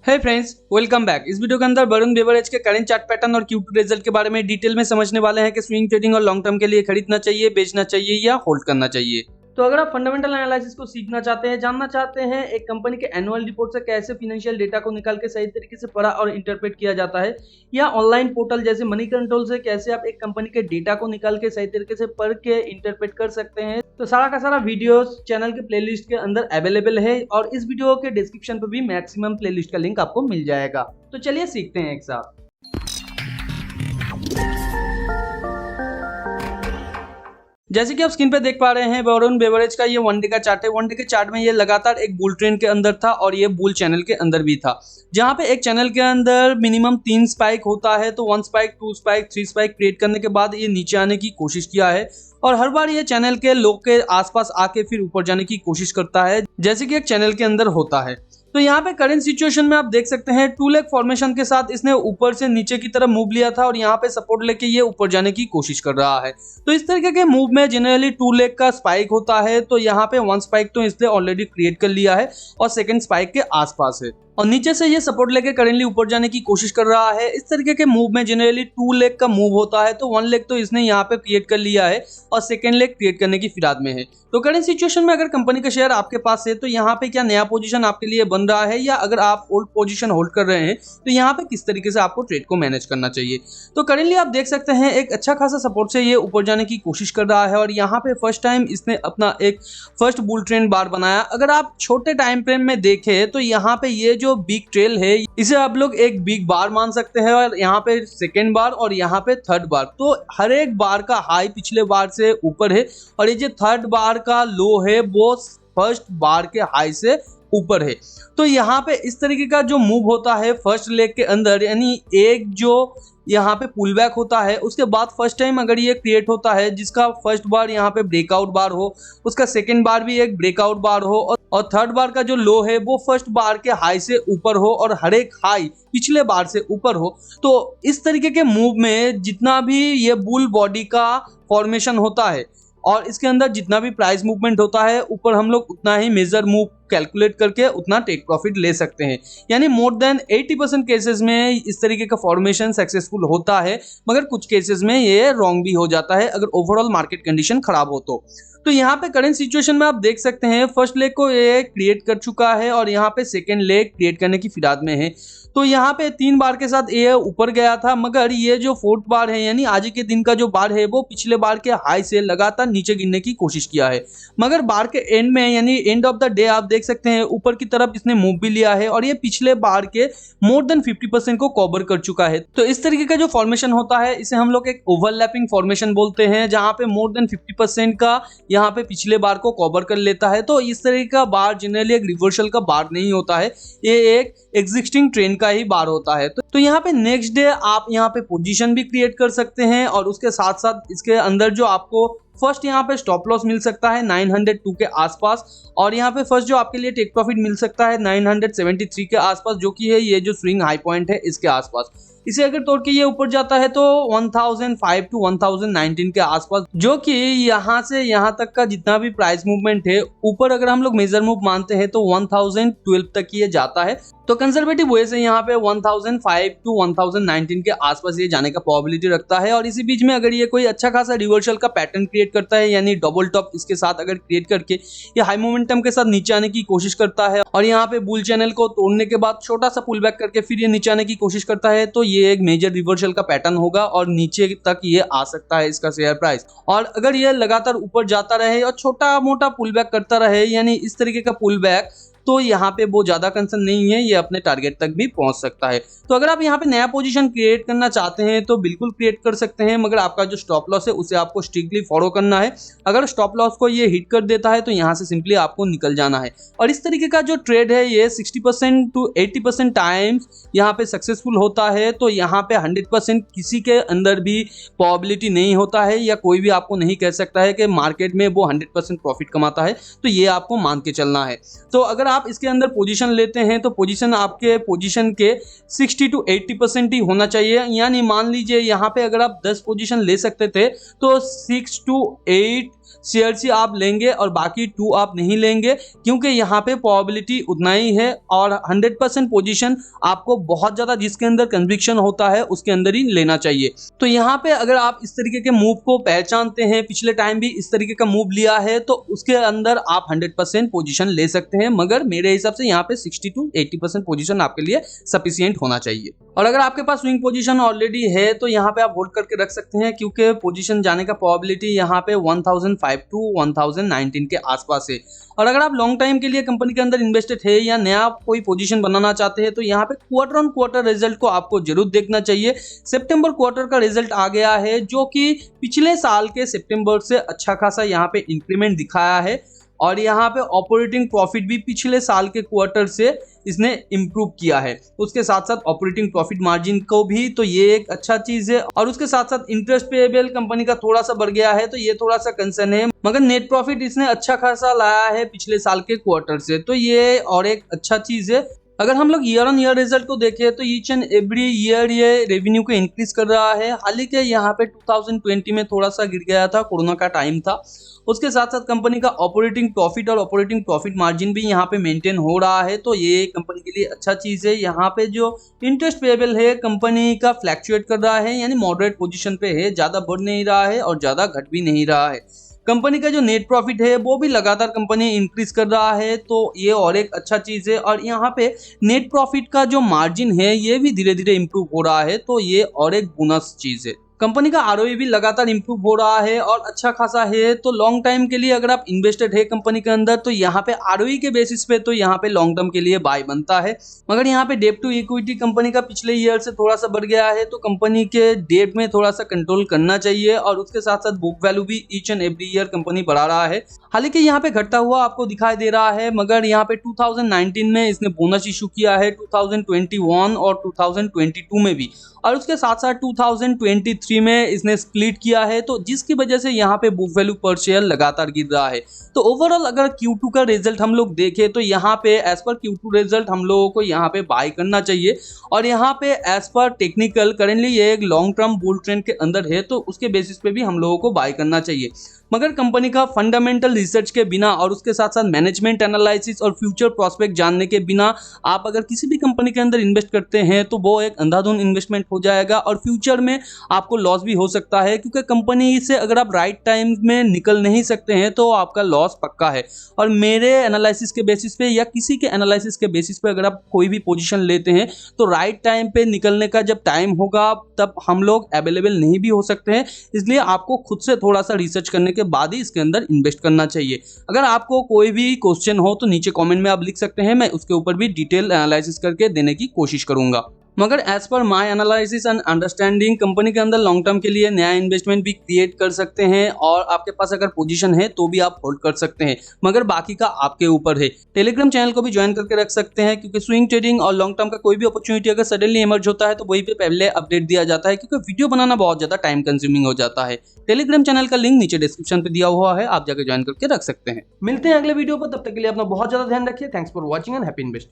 हे friends, welcome back. इस video के अंदर वरुण बेवरेज के करंट चार्ट पैटर्न और Q2 रिजल्ट के बारे में डिटेल में समझने वाले हैं कि स्विंग ट्रेडिंग और लॉन्ग टर्म के लिए खरीदना चाहिए, बेचना चाहिए या होल्ड करना चाहिए। तो अगर आप फंडामेंटल एनालिसिस को सीखना चाहते हैं, जानना चाहते हैं एक कंपनी के एनुअल रिपोर्ट से कैसे फाइनेंशियल डेटा को निकाल के सही तरीके से पढ़ा और इंटरप्रेट किया जाता है, या ऑनलाइन पोर्टल जैसे मनी कंट्रोल से कैसे आप एक कंपनी के डेटा को निकाल के सही तरीके से पढ़ के इंटरप्रेट कर सकते हैं, तो सारा का सारा वीडियोस चैनल के प्लेलिस्ट के अंदर अवेलेबल है और इस वीडियो के डिस्क्रिप्शन पर भी मैक्सिमम प्लेलिस्ट का लिंक आपको मिल जाएगा। तो चलिए सीखते हैं एक साथ। जैसे कि आप स्क्रीन पे देख पा रहे हैं, वरुण बेवरेज का ये वन डे का चार्ट है। वन डे के चार्ट में ये लगातार एक बुल ट्रेंड के अंदर था और ये बुल चैनल के अंदर भी था, जहां पे एक चैनल के अंदर मिनिमम 3 स्पाइक होता है। तो 1 स्पाइक, 2 स्पाइक, 3 स्पाइक क्रिएट करने के बाद ये नीचे आने की कोशिश किया है और हर बार ये चैनल के लो के आसपास आके फिर ऊपर जाने की कोशिश करता है, जैसे कि एक चैनल के अंदर होता है। तो यहाँ पे करंट सिचुएशन में आप देख सकते हैं 2 लेग फॉर्मेशन के साथ इसने ऊपर से नीचे की तरफ मूव लिया था और यहाँ पे सपोर्ट लेके ये ऊपर जाने की कोशिश कर रहा है। तो इस तरीके के मूव में जनरली 2 लेग का स्पाइक होता है। तो यहाँ पे 1 स्पाइक तो इसने ऑलरेडी क्रिएट कर लिया है और सेकंड स्पाइक के आसपास है और नीचे से ये सपोर्ट लेके करेंटली ऊपर जाने की कोशिश कर रहा है। इस तरीके के मूव में जनरली 2 लेग का मूव होता है। तो 1 लेग तो इसने यहाँ पे क्रिएट कर लिया है और सेकंड लेग क्रिएट करने की फिराद में है। तो करंट सिचुएशन में अगर कंपनी का शेयर आपके पास है तो यहाँ पे क्या नया पोजीशन आपके लिए बन रहा है, या अगर आप ओल्ड पोजीशन होल्ड कर रहे हैं तो यहाँ पे किस तरीके से आपको ट्रेड को मैनेज करना चाहिए। तो करेंटली आप देख सकते हैं एक अच्छा खासा सपोर्ट से ये ऊपर जाने की कोशिश कर रहा है और यहाँ पे फर्स्ट टाइम इसने अपना एक फर्स्ट बुल ट्रेंड बार बनाया। अगर आप छोटे टाइम फ्रेम में देखें तो यहाँ पे ये जो बिग ट्रेल है इसे आप लोग एक बिग बार मान सकते हैं और यहाँ पे सेकेंड बार और यहाँ पे थर्ड बार। तो हर एक बार का हाई पिछले बार से ऊपर है और ये जो थर्ड बार का लो है वो फर्स्ट बार के हाई से ऊपर है। तो यहाँ पे इस तरीके का जो मूव होता है फर्स्ट लेग के अंदर, यानी एक जो यहाँ पे पुल बैक होता है उसके बाद फर्स्ट टाइम अगर ये क्रिएट होता है जिसका फर्स्ट बार यहाँ पे ब्रेकआउट बार हो, उसका सेकेंड बार भी एक ब्रेकआउट बार हो और थर्ड बार का जो लो है वो फर्स्ट बार के हाई से ऊपर हो और हर एक हाई पिछले बार से ऊपर हो, तो इस तरीके के मूव में जितना भी ये बुल बॉडी का फॉर्मेशन होता है और इसके अंदर जितना भी प्राइस मूवमेंट होता है ऊपर हम लोग उतना ही मेजर मूव कैलकुलेट करके उतना टेक प्रॉफिट ले सकते हैं। यानी मोर देन 80% केसेस में इस तरीके का फॉर्मेशन सक्सेसफुल होता है, मगर कुछ केसेस में ये रॉन्ग भी हो जाता है अगर ओवरऑल मार्केट कंडीशन खराब हो तो यहाँ पे करंट सिचुएशन में आप देख सकते हैं फर्स्ट लेग को ये क्रिएट कर चुका है और यहाँ पे सेकेंड लेग क्रिएट करने की फिराद में है। तो यहाँ पे 3 बार के साथ ये ऊपर गया था, मगर ये जो 4th बार है यानी आज के दिन का जो बार है वो पिछले बार के हाई से लगातार नीचे गिरने की कोशिश किया है, मगर बार के एंड में यानी एंड ऑफ द डे आप देख सकते हैं ऊपर की तरफ इसने मूव भी लिया है और ये पिछले बार के मोर देन 50% को कवर कर चुका है। तो इस तरीके का जो फॉर्मेशन होता है इसे हम लोग एक ओवरलैपिंग फॉर्मेशन बोलते हैं, जहां पे मोर देन 50% का यहाँ पे पिछले बार को कवर कर लेता है। तो इस तरीके का बार जनरली एक रिवर्सल का बार नहीं होता है, ये एक एग्जिस्टिंग ट्रेंड का ही बार होता है। तो यहाँ पे नेक्स्ट डे आप यहाँ पे पोजीशन भी क्रिएट कर सकते हैं और उसके साथ साथ इसके अंदर जो आपको फर्स्ट यहाँ पे स्टॉप लॉस मिल सकता है 902 के आसपास और यहाँ पे फर्स्ट जो आपके लिए टेक प्रॉफिट मिल सकता है 973 के आसपास, जो कि है ये जो स्विंग हाई पॉइंट है इसके आसपास। इसे अगर तोड़ के ये ऊपर जाता है तो 1005 टू 1019 के आसपास, जो कि यहाँ से यहाँ तक का जितना भी प्राइस मूवमेंट है ऊपर अगर हम लोग मेजर मूव मानते हैं तो 1012 तक ये जाता है। तो कंजर्वेटिव वे से यहाँ पे 1005 टू 1019 के आसपास ये जाने का प्रोबेबिलिटी रखता है और इसी बीच में अगर ये कोई अच्छा खासा रिवर्सल का पैटर्न क्रिएट करता है यानी डबल टॉप इसके साथ अगर क्रिएट करके ये हाई मोमेंटम के साथ नीचे आने की कोशिश करता है और यहाँ पे बुल चैनल को तोड़ने के बाद छोटा सा पुल बैक करके फिर ये नीचे आने की कोशिश करता है, तो ये एक मेजर रिवर्सल का पैटर्न होगा और नीचे तक ये आ सकता है इसका शेयर प्राइस। और अगर ये लगातार ऊपर जाता रहे और छोटा मोटा पुल बैक करता रहे यानी इस तरीके का पुल बैक, तो यहाँ पे वो ज्यादा कंसर्न नहीं है, ये अपने टारगेट तक भी पहुंच सकता है। तो अगर आप यहाँ पे नया पोजीशन क्रिएट करना चाहते हैं तो बिल्कुल क्रिएट कर सकते हैं, मगर आपका जो स्टॉप लॉस है उसे आपको स्ट्रिक्टली फॉलो करना है। अगर स्टॉप लॉस को ये हिट कर देता है तो यहाँ से सिंपली आपको निकल जाना है। और इस तरीके का जो ट्रेड है ये 60% टू 80% टाइम्स यहाँ पे सक्सेसफुल होता है। तो यहाँ पे 100% किसी के अंदर भी प्रोबेबिलिटी नहीं होता है या कोई भी आपको नहीं कह सकता है कि मार्केट में वो 100% प्रॉफिट कमाता है, तो ये आपको मान के चलना है। तो अगर आप इसके अंदर पोजीशन लेते हैं तो पोजीशन आपके पोजीशन के 60 टू 80% ही होना चाहिए। यानी मान लीजिए यहाँ पे अगर आप 10 पोजीशन ले सकते थे तो 6 टू 8 शेयर्स ही आप लेंगे और बाकी 2 आप नहीं लेंगे, क्योंकि यहाँ पे प्रोबेबिलिटी उतना ही है और 100% पोजीशन आपको बहुत ज़्यादा जिसके अंदर कन्विक्शन होता है उसके अंदर ही लेना चाहिए। तो यहाँ पे अगर आप इस तरीके के मूव को पहचानते हैं, पिछले टाइम भी इस तरीके का मूव लिया है, तो उसके अंदर आप 100% पोजीशन ले सकते हैं, मगर मेरे हिसाब से यहाँ पे 60 to 80% पोजीशन आपके लिए सफिशिएंट होना चाहिए। और अगर आपके पास स्विंग पोजीशन ऑलरेडी है तो यहाँ पे आप होल्ड करके रख सकते हैं, क्योंकि पोजीशन जाने का प्रोबेबिलिटी यहाँ पे 1005 to 1019 के आसपास है। और अगर आप लॉन्ग टाइम के लिए कंपनी के अंदर इन्वेस्टेड है या नया कोई पोजीशन बनाना चाहते हैं, तो यहाँ पे क्वार्टर ऑन क्वार्टर रिजल्ट को आपको जरूर देखना चाहिए। सितंबर क्वार्टर का रिजल्ट आ गया है, जो कि पिछले साल के सितंबर से अच्छा खासा यहाँ पे इंक्रीमेंट दिखाया है और यहाँ पे ऑपरेटिंग प्रॉफिट भी पिछले साल के क्वार्टर से इसने इम्प्रूव किया है। उसके साथ साथ ऑपरेटिंग प्रॉफिट मार्जिन को भी, तो ये एक अच्छा चीज है। और उसके साथ साथ इंटरेस्ट पेएबल कंपनी का थोड़ा सा बढ़ गया है, तो ये थोड़ा सा कंसर्न है, मगर नेट प्रॉफिट इसने अच्छा खासा लाया है पिछले साल के क्वार्टर से, तो ये और एक अच्छा चीज है। अगर हम लोग ईयर ऑन ईयर रिजल्ट को देखें तो ईच एंड एवरी ईयर ये रेवेन्यू को इंक्रीज कर रहा है। हाल ही के यहाँ पे 2020 में थोड़ा सा गिर गया था, कोरोना का टाइम था। उसके साथ साथ कंपनी का ऑपरेटिंग प्रॉफिट और ऑपरेटिंग प्रॉफिट मार्जिन भी यहाँ पे मेंटेन हो रहा है, तो ये कंपनी के लिए अच्छा चीज है। यहाँ पे जो इंटरेस्ट पेएबल है कंपनी का फ्लैक्चुएट कर रहा है, यानी मॉडरेट पोजीशन पे है, ज्यादा बढ़ नहीं रहा है और ज्यादा घट भी नहीं रहा है। कंपनी का जो नेट प्रॉफिट है वो भी लगातार कंपनी इंक्रीज कर रहा है, तो ये और एक अच्छा चीज है। और यहाँ पे नेट प्रॉफिट का जो मार्जिन है ये भी धीरे धीरे इंप्रूव हो रहा है, तो ये और एक बोनस चीज है। कंपनी का आरओई भी लगातार इंप्रूव हो रहा है और अच्छा खासा है, तो लॉन्ग टाइम के लिए अगर आप इन्वेस्टेड है कंपनी के अंदर, तो यहाँ पे आरओई के बेसिस पे तो यहाँ पे लॉन्ग टर्म के लिए बाय बनता है। मगर यहाँ पे डेट टू इक्विटी कंपनी का पिछले ईयर से थोड़ा सा बढ़ गया है, तो कंपनी के डेट में थोड़ा सा कंट्रोल करना चाहिए। और उसके साथ साथ बुक वैल्यू भी each and every year company बढ़ा रहा है। हालांकि यहाँ पे घटता हुआ आपको दिखाई दे रहा है, मगर यहाँ पे 2019 में इसने बोनस इशू किया है, 2021 और 2022 में भी, और उसके साथ साथ 2023 में इसने स्प्लिट किया है, तो जिसकी वजह से यहाँ पे बुक वैल्यू पर शेयर लगातार गिर रहा है। तो ओवरऑल अगर Q2 का रिजल्ट हम लोग देखें तो यहाँ पे एज पर Q2 रिजल्ट हम लोगों को यहाँ पे बाय करना चाहिए। और यहाँ पे एज पर टेक्निकल करेंटली ये एक लॉन्ग टर्म बुल ट्रेंड के अंदर है, तो उसके बेसिस पे भी हम लोगों को बाय करना चाहिए। मगर कंपनी का फंडामेंटल रिसर्च के बिना और उसके साथ साथ मैनेजमेंट एनालिसिस और फ्यूचर प्रोस्पेक्ट जानने के बिना आप अगर किसी भी कंपनी के अंदर इन्वेस्ट करते हैं तो वो एक अंधाधुंध इन्वेस्टमेंट हो जाएगा और फ्यूचर में आपको लॉस भी हो सकता है, क्योंकि कंपनी से अगर आप राइट टाइम में निकल नहीं सकते हैं तो आपका लॉस पक्का है। और मेरे एनालिसिस के बेसिस पे या किसी के एनालिसिस के बेसिस पे अगर आप कोई भी पोजीशन लेते हैं तो राइट टाइम पे निकलने का जब टाइम होगा तब हम लोग अवेलेबल नहीं भी हो सकते हैं, इसलिए आपको खुद से थोड़ा सा रिसर्च करने के बाद ही इसके अंदर इन्वेस्ट करना चाहिए। अगर आपको कोई भी क्वेश्चन हो तो नीचे कमेंट में आप लिख सकते हैं, मैं उसके ऊपर भी डिटेल एनालिसिस करके देने की कोशिश करूंगा। मगर as per my analysis and understanding company के अंदर लॉन्ग टर्म के लिए नया इन्वेस्टमेंट भी क्रिएट कर सकते हैं और आपके पास अगर पोजीशन है तो भी आप होल्ड कर सकते हैं, मगर बाकी का आपके ऊपर है। टेलीग्राम चैनल को भी ज्वाइन करके रख सकते हैं, क्योंकि स्विंग ट्रेडिंग और लॉन्ग टर्म का कोई भी अपॉर्चुनिटी अगर सडनली इमर्ज होता है तो वही पे पहले अपडेट दिया जाता है, क्योंकि वीडियो बनाना बहुत ज्यादा टाइम कंज्यूमिंग हो जाता है। टेलीग्राम चैनल का लिंक नीचे डिस्क्रिप्शन पे दिया हुआ है, आप जाकर ज्वाइन करके रख सकते हैं। मिलते हैं अगले वीडियो पर, तब तक के लिए अपना बहुत ज्यादा ध्यान रखिए। Thanks for watching and happy investing.